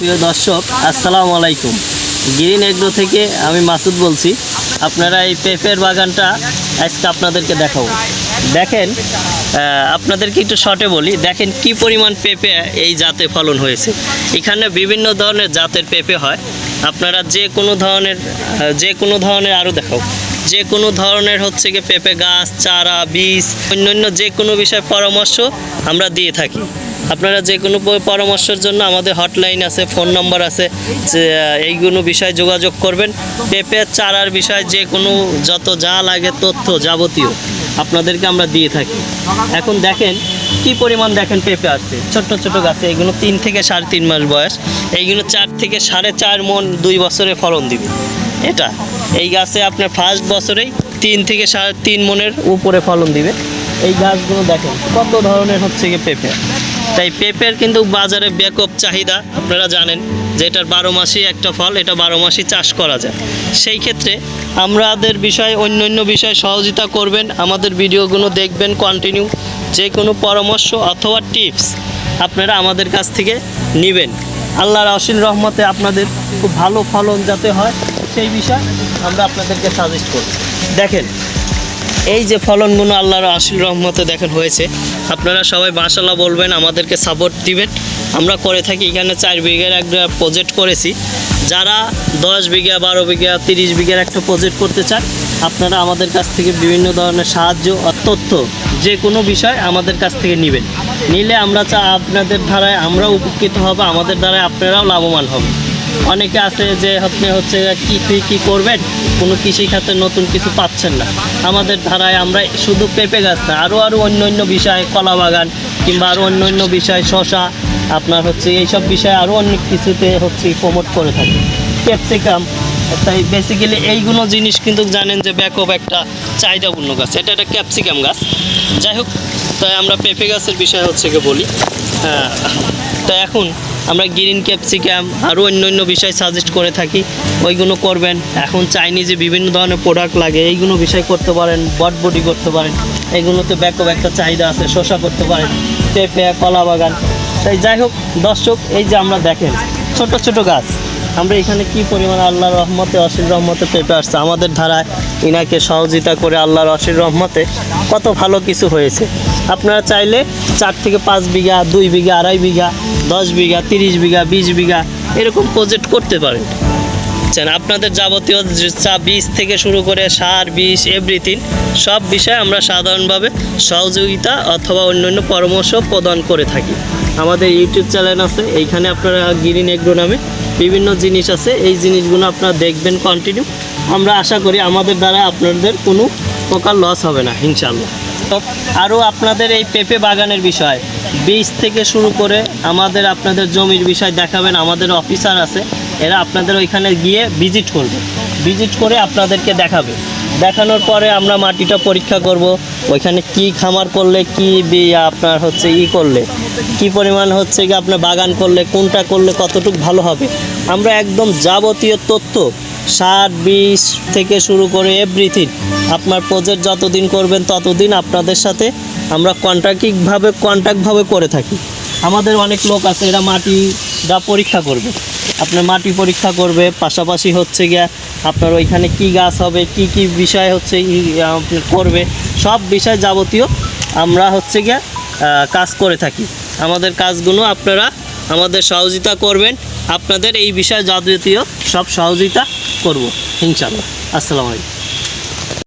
প্রিয় দর্শক, আসসালামু আলাইকুম। গ্রিন এগ্রো থেকে আমি মাসুদ বলছি। আপনারা এই পেঁপের বাগানটা আজকে আপনাদেরকে দেখাবো। দেখেন, আপনাদেরকে একটু শর্টে বলি। দেখেন কি পরিমাণ পেঁপে এই জাতে ফলন হয়েছে। এখানে বিভিন্ন ধরনের জাতের পেঁপে হয়। আপনারা যে কোনো ধরনের আরও দেখাও, যে কোনো ধরনের হচ্ছে গিয়ে পেঁপে গাছ, চারা, বীজ, অন্যান্য যে কোনো বিষয় পরামর্শ আমরা দিয়ে থাকি। আপনারা যে কোনো পরামর্শের জন্য আমাদের হটলাইন আছে, ফোন নম্বর আছে, এইগুলো বিষয়ে যোগাযোগ করবেন। পেঁপের চারার বিষয় যে কোনো যত যা লাগে তথ্য যাবতীয় আপনাদেরকে আমরা দিয়ে থাকি। এখন দেখেন কি পরিমাণ, দেখেন পেঁপে আসছে ছোট্ট ছোট গাছে। এইগুলো 3 থেকে 3.5 মাস বয়স। এইগুলো 4 থেকে 4.5 মণ 2 বছরে ফলন দিবে। এটা এই গাছে আপনার ফার্স্ট বছরেই 3 থেকে 3.5 মণের উপরে ফলন দিবে। এই গাছগুলো দেখেন কত ধরনের হচ্ছে গিয়ে পেঁপে। তাই পেঁপের কিন্তু বাজারে ব্যাপক চাহিদা। আপনারা জানেন যে এটার 12 মাসই একটা ফল, এটা 12 মাসই চাষ করা যায়। সেই ক্ষেত্রে আমাদের বিষয়ে অন্য বিষয়ে সহযোগিতা করবেন, আমাদের ভিডিওগুলো দেখবেন কন্টিনিউ। যে কোনো পরামর্শ অথবা টিপস আপনারা আমাদের কাছ থেকে নেবেন। আল্লাহর অসীম রহমতে আপনাদের খুব ভালো ফলন যাতে হয় সেই বিষয় আমরা আপনাদেরকে সাজেস্ট করব। দেখেন এই যে ফলনগুলো আল্লাহর অসীম রহমতে দেখেন হয়েছে। আপনারা সবাই মাশাআল্লাহ বলবেন, আমাদেরকে সাপোর্ট দিবেন। আমরা করে থাকি এখানে 4 বিঘার একটা প্রজেক্ট করেছি। যারা 10 বিঘা, 12 বিঘা, 30 বিঘার একটা প্রজেক্ট করতে চান, আপনারা আমাদের কাছ থেকে বিভিন্ন ধরনের সাহায্য তথ্য যে কোনো বিষয় আমাদের কাছ থেকে নেবেন। নিলে আমরা আপনাদের দ্বারায় আমরা উপকৃত হব, আমাদের দ্বারায় আপনারাও লাভবান হবেন। অনেকে আছে যে আপনি হচ্ছে কী করবেন, কোনো কৃষি খাতে নতুন কিছু পাচ্ছেন না। আমাদের ধারায় আমরা শুধু পেঁপে গাছ না, আরও অন্য বিষয়, কলা বাগান কিংবা আরও অন্য বিষয়, শশা, আপনার হচ্ছে এইসব বিষয়ে আরও অনেক কিছুতে হচ্ছে প্রমোট করে থাকি। ক্যাপসিকাম, তাই বেসিক্যালি এইগুলো জিনিস কিন্তু জানেন যে ব্যাপক একটা চাহিদাপূর্ণ গাছ। এটা একটা ক্যাপসিকাম গাছ। যাই হোক, তাই আমরা পেঁপে গাছের বিষয় হচ্ছে গিয়ে বলি। হ্যাঁ, তাই এখন আমরা গ্রিন ক্যাপসিকাম আরও অন্য বিষয় সাজেস্ট করে থাকি, ওইগুলো করবেন। এখন চাইনিজে বিভিন্ন ধরনের প্রোডাক্ট লাগে, এইগুলো বিষয় করতে পারেন। বটবডি করতে পারেন, এইগুলোতে ব্যাপক একটা চাহিদা আছে। শসা করতে পারেন, পেঁপে, কলা বাগান। তাই যাই হোক দর্শক, এই যে আমরা দেখেন ছোট ছোট গাছ, আমরা এখানে কি পরিমাণ আল্লাহর রহমতে, অসীম রহমতে পেঁপে আসছে। আমাদের ধারায় ইনাকে সহযোগিতা করে আল্লাহর অসীম রহমতে কত ভালো কিছু হয়েছে। আপনারা চাইলে 4 থেকে 5 বিঘা, 2 বিঘা, 2.5 বিঘা, 10 বিঘা, 30 বিঘা, 20 বিঘা এরকম প্রজেক্ট করতে পারেন। আপনাদের যাবতীয় বীজ থেকে শুরু করে সার, বিষ, এভরিথিং সব বিষয়ে আমরা সাধারণভাবে সহযোগিতা অথবা অন্যান্য পরামর্শ প্রদান করে থাকি। আমাদের ইউটিউব চ্যানেল আছে, এইখানে আপনারা গ্রিন এগ্রো নামে বিভিন্ন জিনিস আছে। এই জিনিসগুলো আপনারা দেখবেন কন্টিনিউ। আমরা আশা করি আমাদের দ্বারা আপনাদের কোনো প্রকার লস হবে না ইনশাআল্লাহ। আরও আপনাদের এই পেঁপে বাগানের বিষয়, বীজ থেকে শুরু করে আপনাদের জমির বিষয় দেখাবেন। আমাদের অফিসার আছে, এরা আপনাদের ওইখানে গিয়ে ভিজিট করবে, ভিজিট করে আপনাদেরকে দেখাবে। দেখানোর পরে আমরা মাটিটা পরীক্ষা করব, ওইখানে কি খামার করলে কি আপনার হচ্ছে করলে কি পরিমাণ হচ্ছে কি আপনার বাগান করলে কোনটা করলে কতটুকু ভালো হবে, আমরা একদম যাবতীয় তথ্য, সার, বীজ থেকে শুরু করে এভরিথিং আপনার প্রজেক্ট যতদিন করবেন ততদিন আপনাদের সাথে আমরা কন্ট্যাক্টভাবে করে থাকি। আমাদের অনেক লোক আছে, এরা মাটিটা পরীক্ষা করবে, আপনার মাটি পরীক্ষা করবে, পাশাপাশি হচ্ছে গিয়া আপনার ওইখানে কি গাছ হবে, কি বিষয় হচ্ছে করবে, সব বিষয় যাবতীয় আমরা হচ্ছে গিয়া কাজ করে থাকি। আমাদের কাজগুলো আপনারা আমাদের সহযোগিতা করবেন, আপনাদের এই বিষয়ে যাবতীয় সব সহযোগিতা করব ইনশাআল্লাহ। আসসালামু আলাইকুম।